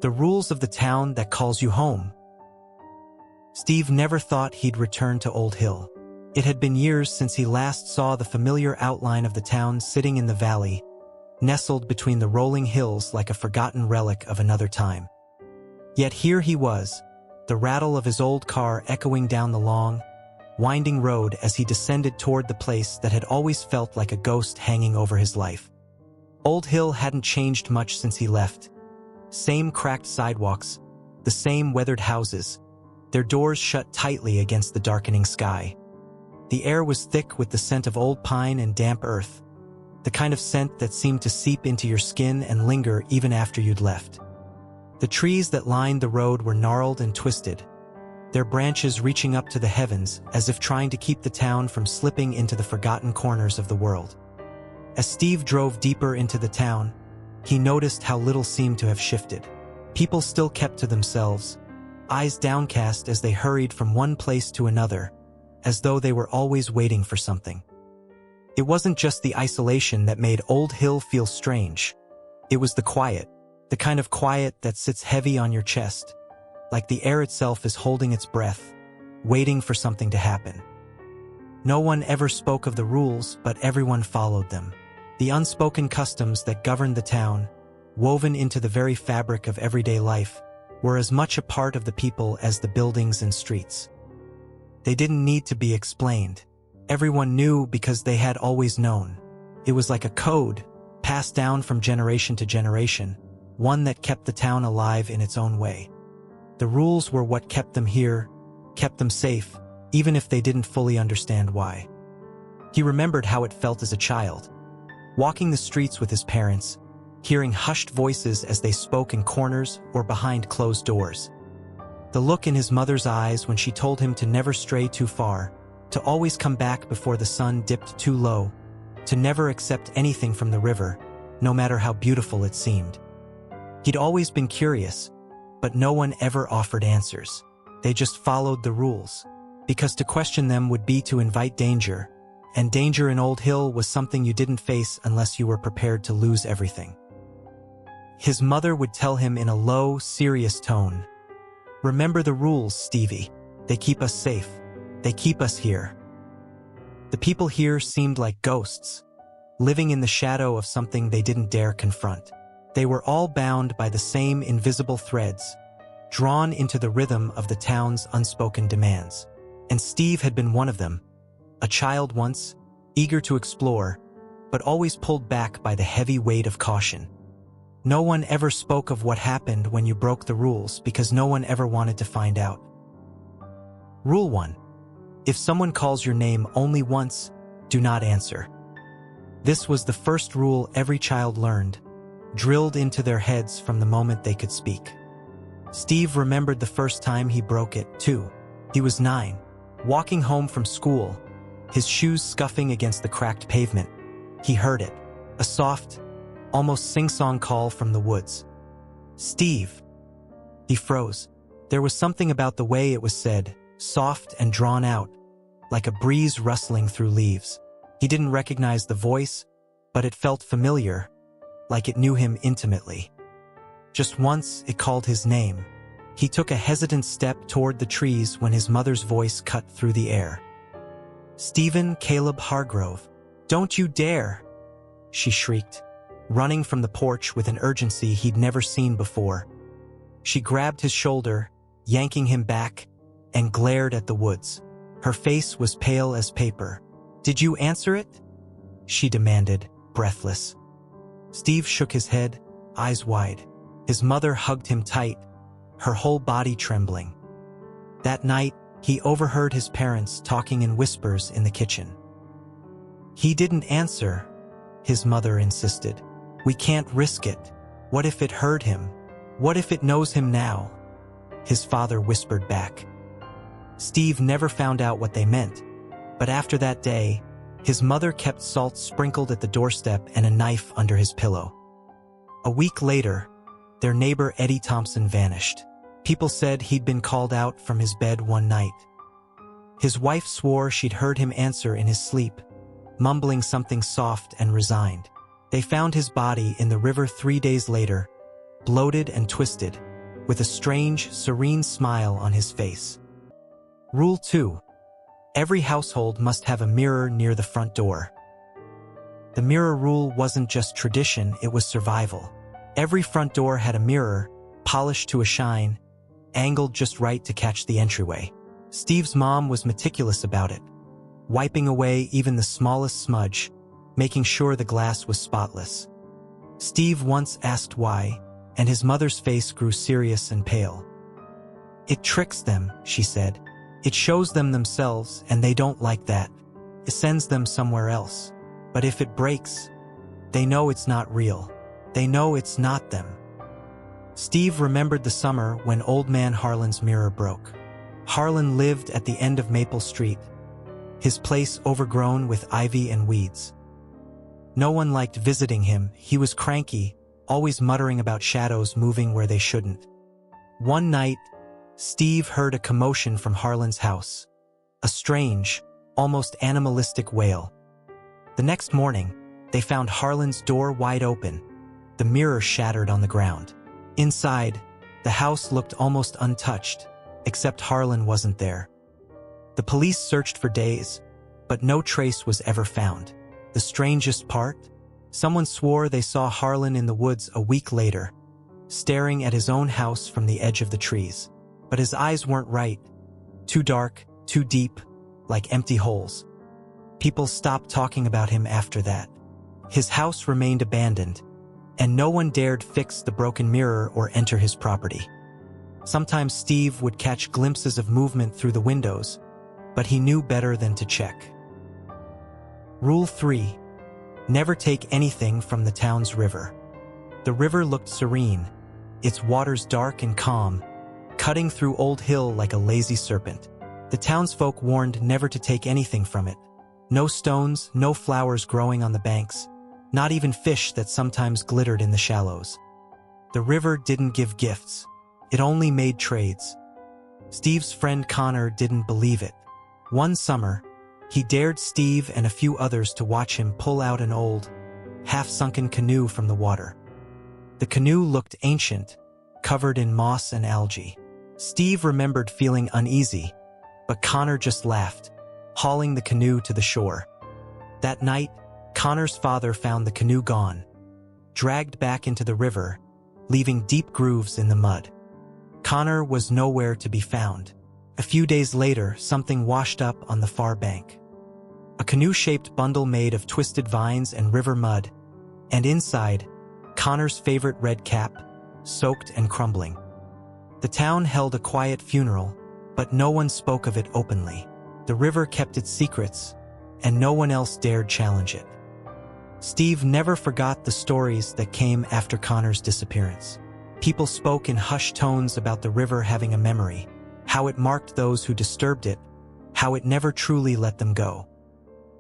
The rules of the town that calls you home. Steve never thought he'd return to Oldhill. It had been years since he last saw the familiar outline of the town sitting in the valley, nestled between the rolling hills like a forgotten relic of another time. Yet here he was, the rattle of his old car echoing down the long, winding road as he descended toward the place that had always felt like a ghost hanging over his life. Oldhill hadn't changed much since he left. Same cracked sidewalks, the same weathered houses, their doors shut tightly against the darkening sky. The air was thick with the scent of old pine and damp earth, the kind of scent that seemed to seep into your skin and linger even after you'd left. The trees that lined the road were gnarled and twisted, their branches reaching up to the heavens as if trying to keep the town from slipping into the forgotten corners of the world. As Steve drove deeper into the town, he noticed how little seemed to have shifted. People still kept to themselves, eyes downcast as they hurried from one place to another, as though they were always waiting for something. It wasn't just the isolation that made Oldhill feel strange. It was the quiet, the kind of quiet that sits heavy on your chest, like the air itself is holding its breath, waiting for something to happen. No one ever spoke of the rules, but everyone followed them. The unspoken customs that governed the town, woven into the very fabric of everyday life, were as much a part of the people as the buildings and streets. They didn't need to be explained. Everyone knew because they had always known. It was like a code, passed down from generation to generation, one that kept the town alive in its own way. The rules were what kept them here, kept them safe, even if they didn't fully understand why. He remembered how it felt as a child, walking the streets with his parents, hearing hushed voices as they spoke in corners or behind closed doors. The look in his mother's eyes when she told him to never stray too far, to always come back before the sun dipped too low, to never accept anything from the river, no matter how beautiful it seemed. He'd always been curious, but no one ever offered answers. They just followed the rules, because to question them would be to invite danger, and danger in Oldhill was something you didn't face unless you were prepared to lose everything. His mother would tell him in a low, serious tone, "Remember the rules, Stevie. They keep us safe. They keep us here." The people here seemed like ghosts, living in the shadow of something they didn't dare confront. They were all bound by the same invisible threads, drawn into the rhythm of the town's unspoken demands. And Steve had been one of them, a child once, eager to explore, but always pulled back by the heavy weight of caution. No one ever spoke of what happened when you broke the rules because no one ever wanted to find out. Rule 1. If someone calls your name only once, do not answer. This was the first rule every child learned, drilled into their heads from the moment they could speak. Steve remembered the first time he broke it, too. He was 9, walking home from school, his shoes scuffing against the cracked pavement. He heard it, a soft, almost sing-song call from the woods. "Steve!" He froze. There was something about the way it was said, soft and drawn out, like a breeze rustling through leaves. He didn't recognize the voice, but it felt familiar, like it knew him intimately. Just once, it called his name. He took a hesitant step toward the trees when his mother's voice cut through the air. "Stephen Caleb Hargrove, don't you dare!" she shrieked, running from the porch with an urgency he'd never seen before. She grabbed his shoulder, yanking him back, and glared at the woods. Her face was pale as paper. "Did you answer it?" she demanded, breathless. Steve shook his head, eyes wide. His mother hugged him tight, her whole body trembling. That night, he overheard his parents talking in whispers in the kitchen. "He didn't answer," his mother insisted. "We can't risk it. What if it heard him? What if it knows him now?" His father whispered back. Steve never found out what they meant, but after that day, his mother kept salt sprinkled at the doorstep and a knife under his pillow. A week later, their neighbor Eddie Thompson vanished. People said he'd been called out from his bed one night. His wife swore she'd heard him answer in his sleep, mumbling something soft and resigned. They found his body in the river 3 days later, bloated and twisted, with a strange, serene smile on his face. Rule 2. Every household must have a mirror near the front door. The mirror rule wasn't just tradition, it was survival. Every front door had a mirror, polished to a shine, angled just right to catch the entryway. Steve's mom was meticulous about it, wiping away even the smallest smudge, making sure the glass was spotless. Steve once asked why, and his mother's face grew serious and pale. "It tricks them," she said. "It shows them themselves, and they don't like that. It sends them somewhere else. But if it breaks, they know it's not real. They know it's not them." Steve remembered the summer when Old Man Harlan's mirror broke. Harlan lived at the end of Maple Street, his place overgrown with ivy and weeds. No one liked visiting him. He was cranky, always muttering about shadows moving where they shouldn't. One night, Steve heard a commotion from Harlan's house, a strange, almost animalistic wail. The next morning, they found Harlan's door wide open, the mirror shattered on the ground. Inside, the house looked almost untouched, except Harlan wasn't there. The police searched for days, but no trace was ever found. The strangest part? Someone swore they saw Harlan in the woods a week later, staring at his own house from the edge of the trees. But his eyes weren't right. Too dark, too deep, like empty holes. People stopped talking about him after that. His house remained abandoned, and no one dared fix the broken mirror or enter his property. Sometimes Steve would catch glimpses of movement through the windows, but he knew better than to check. Rule 3. Never take anything from the town's river. The river looked serene, its waters dark and calm, cutting through Oldhill like a lazy serpent. The townsfolk warned never to take anything from it. No stones, no flowers growing on the banks, not even fish that sometimes glittered in the shallows. The river didn't give gifts. It only made trades. Steve's friend Connor didn't believe it. One summer, he dared Steve and a few others to watch him pull out an old, half-sunken canoe from the water. The canoe looked ancient, covered in moss and algae. Steve remembered feeling uneasy, but Connor just laughed, hauling the canoe to the shore. That night, Connor's father found the canoe gone, dragged back into the river, leaving deep grooves in the mud. Connor was nowhere to be found. A few days later, something washed up on the far bank. A canoe-shaped bundle made of twisted vines and river mud, and inside, Connor's favorite red cap, soaked and crumbling. The town held a quiet funeral, but no one spoke of it openly. The river kept its secrets, and no one else dared challenge it. Steve never forgot the stories that came after Connor's disappearance. People spoke in hushed tones about the river having a memory, how it marked those who disturbed it, how it never truly let them go.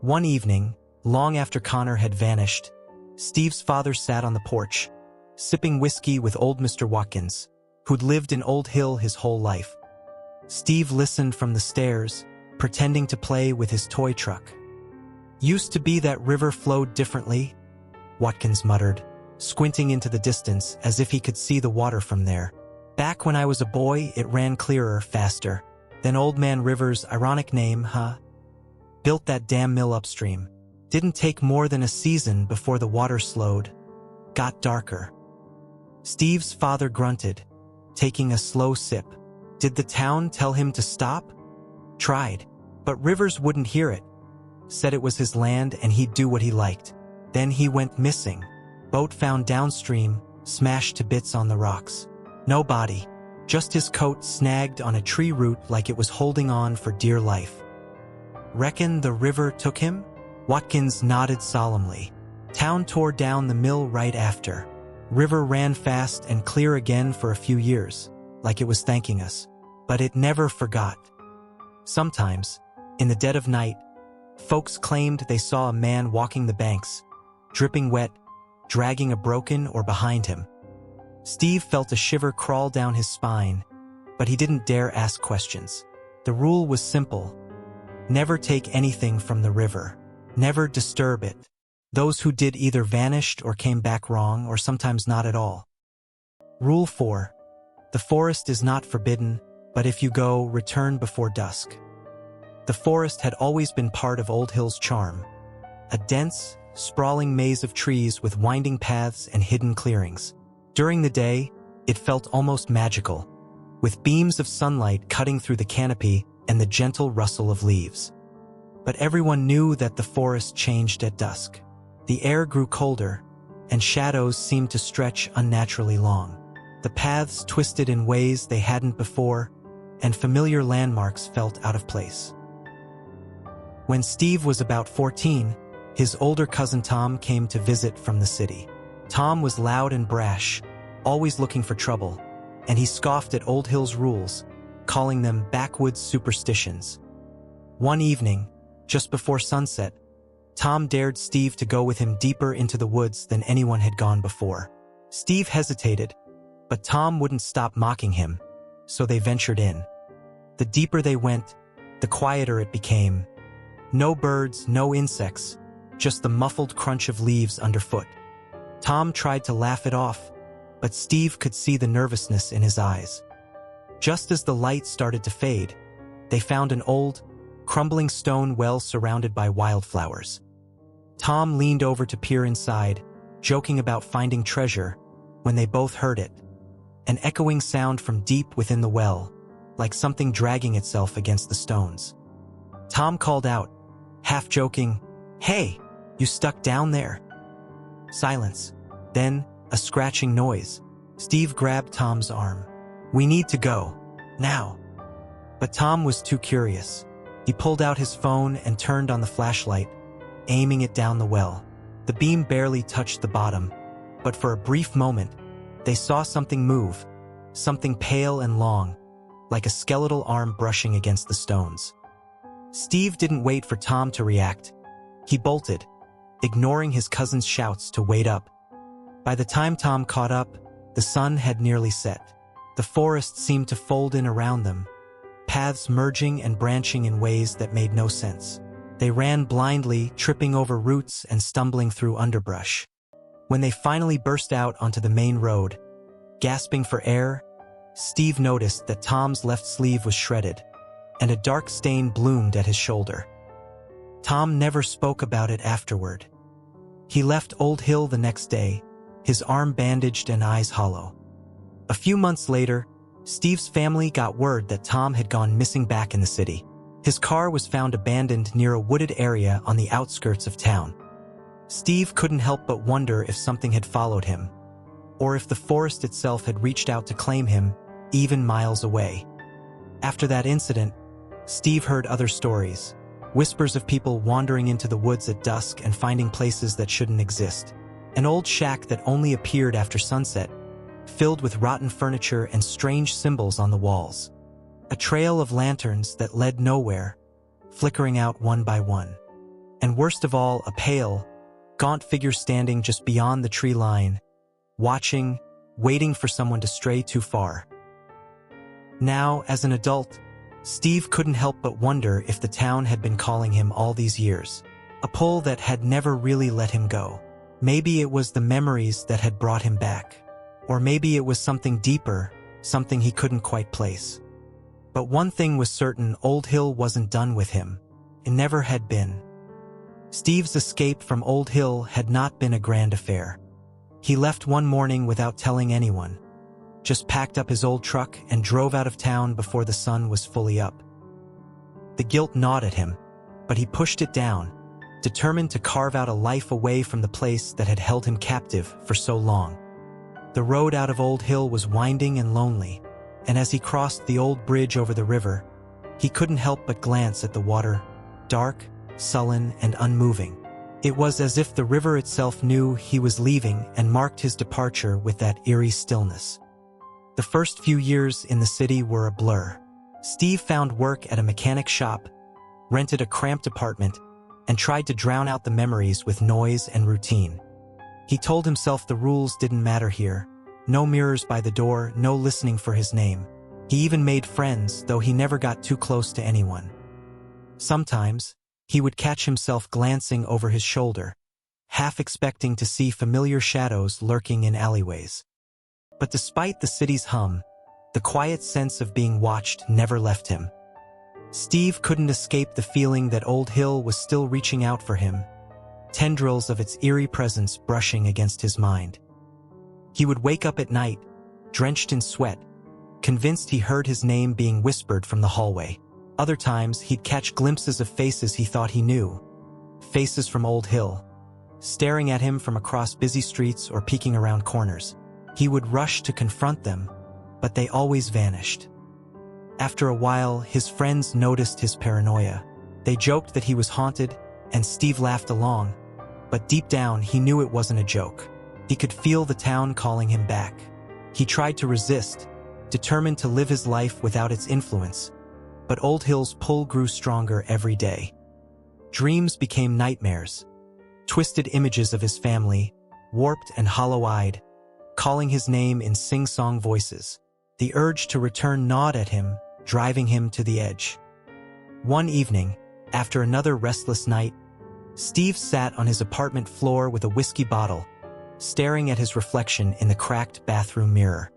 One evening, long after Connor had vanished, Steve's father sat on the porch, sipping whiskey with old Mr. Watkins, who'd lived in Oldhill his whole life. Steve listened from the stairs, pretending to play with his toy truck. "Used to be that river flowed differently," Watkins muttered, squinting into the distance as if he could see the water from there. "Back when I was a boy, it ran clearer, faster. Then Old Man River's ironic name, built that damn mill upstream. Didn't take more than a season before the water slowed, got darker." Steve's father grunted, taking a slow sip. Did the town tell him to stop? Tried, but Rivers wouldn't hear it. Said it was his land and he'd do what he liked. Then he went missing. Boat found downstream, smashed to bits on the rocks. No body, just his coat snagged on a tree root like it was holding on for dear life. "Reckon the river took him?" Watkins nodded solemnly. "Town tore down the mill right after. River ran fast and clear again for a few years, like it was thanking us. But it never forgot." Sometimes, in the dead of night, folks claimed they saw a man walking the banks, dripping wet, dragging a broken or behind him. Steve felt a shiver crawl down his spine, but he didn't dare ask questions. The rule was simple. Never take anything from the river. Never disturb it. Those who did either vanished or came back wrong, or sometimes not at all. Rule 4. The forest is not forbidden, but if you go, return before dusk. The forest had always been part of Oldhill's charm. A dense, sprawling maze of trees with winding paths and hidden clearings. During the day, it felt almost magical, with beams of sunlight cutting through the canopy and the gentle rustle of leaves. But everyone knew that the forest changed at dusk. The air grew colder, and shadows seemed to stretch unnaturally long. The paths twisted in ways they hadn't before, and familiar landmarks felt out of place. When Steve was about 14, his older cousin Tom came to visit from the city. Tom was loud and brash, always looking for trouble, and he scoffed at Oldhill's rules, calling them backwoods superstitions. One evening, just before sunset, Tom dared Steve to go with him deeper into the woods than anyone had gone before. Steve hesitated, but Tom wouldn't stop mocking him, so they ventured in. The deeper they went, the quieter it became. No birds, no insects, just the muffled crunch of leaves underfoot. Tom tried to laugh it off, but Steve could see the nervousness in his eyes. Just as the light started to fade, they found an old, crumbling stone well surrounded by wildflowers. Tom leaned over to peer inside, joking about finding treasure, when they both heard it. An echoing sound from deep within the well, like something dragging itself against the stones. Tom called out, half joking, "Hey, you stuck down there?" Silence. Then, a scratching noise. Steve grabbed Tom's arm. "We need to go. Now." But Tom was too curious. He pulled out his phone and turned on the flashlight, aiming it down the well. The beam barely touched the bottom, but for a brief moment, they saw something move, something pale and long, like a skeletal arm brushing against the stones. Steve didn't wait for Tom to react. He bolted, ignoring his cousin's shouts to wait up. By the time Tom caught up, the sun had nearly set. The forest seemed to fold in around them, paths merging and branching in ways that made no sense. They ran blindly, tripping over roots and stumbling through underbrush. When they finally burst out onto the main road, gasping for air, Steve noticed that Tom's left sleeve was shredded, and a dark stain bloomed at his shoulder. Tom never spoke about it afterward. He left Oldhill the next day, his arm bandaged and eyes hollow. A few months later, Steve's family got word that Tom had gone missing back in the city. His car was found abandoned near a wooded area on the outskirts of town. Steve couldn't help but wonder if something had followed him, or if the forest itself had reached out to claim him, even miles away. After that incident, Steve heard other stories, whispers of people wandering into the woods at dusk and finding places that shouldn't exist. An old shack that only appeared after sunset, filled with rotten furniture and strange symbols on the walls. A trail of lanterns that led nowhere, flickering out one by one. And worst of all, a pale, gaunt figure standing just beyond the tree line, watching, waiting for someone to stray too far. Now, as an adult, Steve couldn't help but wonder if the town had been calling him all these years. A pull that had never really let him go. Maybe it was the memories that had brought him back. Or maybe it was something deeper, something he couldn't quite place. But one thing was certain, Oldhill wasn't done with him. It never had been. Steve's escape from Oldhill had not been a grand affair. He left one morning without telling anyone, just packed up his old truck and drove out of town before the sun was fully up. The guilt gnawed at him, but he pushed it down, determined to carve out a life away from the place that had held him captive for so long. The road out of Oldhill was winding and lonely, and as he crossed the old bridge over the river, he couldn't help but glance at the water, dark, sullen, and unmoving. It was as if the river itself knew he was leaving and marked his departure with that eerie stillness. The first few years in the city were a blur. Steve found work at a mechanic shop, rented a cramped apartment, and tried to drown out the memories with noise and routine. He told himself the rules didn't matter here. No mirrors by the door, no listening for his name. He even made friends, though he never got too close to anyone. Sometimes, he would catch himself glancing over his shoulder, half expecting to see familiar shadows lurking in alleyways. But despite the city's hum, the quiet sense of being watched never left him. Steve couldn't escape the feeling that Oldhill was still reaching out for him, tendrils of its eerie presence brushing against his mind. He would wake up at night, drenched in sweat, convinced he heard his name being whispered from the hallway. Other times, he'd catch glimpses of faces he thought he knew, faces from Oldhill, staring at him from across busy streets or peeking around corners. He would rush to confront them, but they always vanished. After a while, his friends noticed his paranoia. They joked that he was haunted, and Steve laughed along, but deep down he knew it wasn't a joke. He could feel the town calling him back. He tried to resist, determined to live his life without its influence, but Oldhill's pull grew stronger every day. Dreams became nightmares, twisted images of his family, warped and hollow-eyed, calling his name in sing-song voices. The urge to return gnawed at him, driving him to the edge. One evening, after another restless night, Steve sat on his apartment floor with a whiskey bottle, staring at his reflection in the cracked bathroom mirror.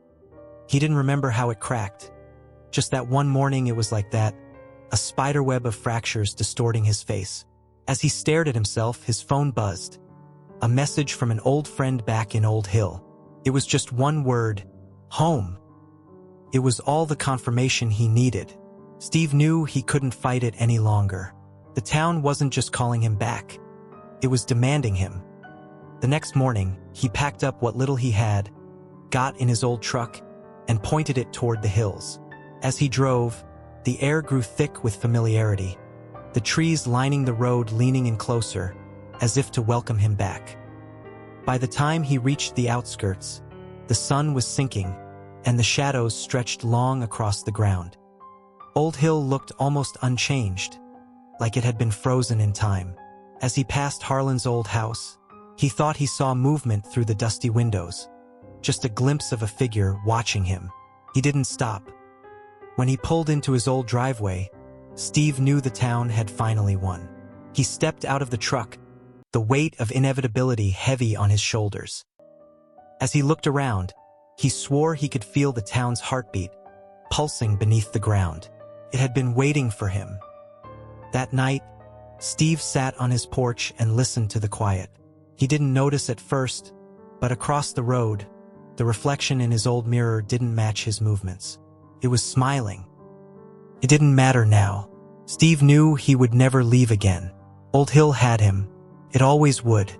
He didn't remember how it cracked. Just that one morning it was like that, a spiderweb of fractures distorting his face. As he stared at himself, his phone buzzed. A message from an old friend back in Oldhill. It was just one word: home. It was all the confirmation he needed. Steve knew he couldn't fight it any longer. The town wasn't just calling him back. It was demanding him. The next morning, he packed up what little he had, got in his old truck, and pointed it toward the hills. As he drove, the air grew thick with familiarity, the trees lining the road leaning in closer, as if to welcome him back. By the time he reached the outskirts, the sun was sinking, and the shadows stretched long across the ground. Oldhill looked almost unchanged, like it had been frozen in time. As he passed Harlan's old house, he thought he saw movement through the dusty windows, just a glimpse of a figure watching him. He didn't stop. When he pulled into his old driveway, Steve knew the town had finally won. He stepped out of the truck, the weight of inevitability heavy on his shoulders. As he looked around, he swore he could feel the town's heartbeat, pulsing beneath the ground. It had been waiting for him. That night, Steve sat on his porch and listened to the quiet. He didn't notice at first, but across the road, the reflection in his old mirror didn't match his movements. It was smiling. It didn't matter now. Steve knew he would never leave again. Oldhill had him. It always would.